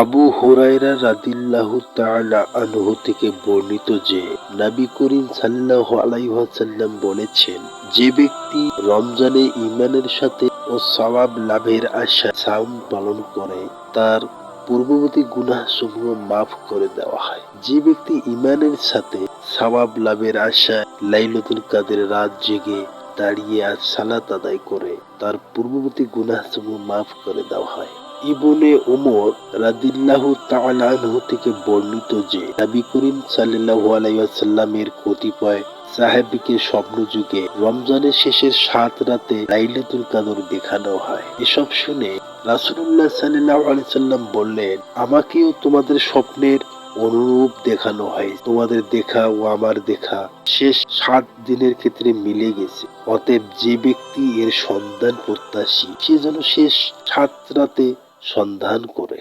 আবু হুরায়রা রাদিয়াল্লাহু তাআলা আনহু থেকে বর্ণিত যে নবী করিম সাল্লাল্লাহু আলাইহি ওয়াসাল্লাম বলেছেন, যে ব্যক্তি রমজানে ঈমানের সাথে ও সওয়াব লাভের আশায় সাওম পালন করে তার পূর্ববর্তী গুনাহসমূহ মাফ করে দেওয়া হয়। যে ব্যক্তি ঈমানের সাথে সওয়াব লাভের আশায় লাইলাতুল কদরের রাত জেগে দাঁড়িয়ে আজ সালাত আদায় করে তার পূর্ববর্তী গুনাহসমূহ মাফ করে দেওয়া হয়। ইবনে উমর রাদিয়াল্লাহু তাআলা আনহু থেকে বর্ণিত যে নবী করিম সাল্লাল্লাহু আলাইহি ওয়াসাল্লামের কতিপয় সাহাবীকে স্বপ্নযুগে রমজানের শেষের ৭ রাতে লাইলাতুল কদর দেখানো হয়। এসব শুনে রাসূলুল্লাহ সাল্লাল্লাহু আলাইহি ওয়াসাল্লাম বললেন, আমাকেও তোমাদের স্বপ্নের অনুরূপ দেখানো হয়। তোমাদের দেখা ও আমার দেখা শেষ ৭ দিনের ক্ষেত্রে মিলে গেছে। অতএব যে ব্যক্তি এর সন্ধান প্রত্যাশী সে যেন শেষ ৭ রাতে সন্ধান করে।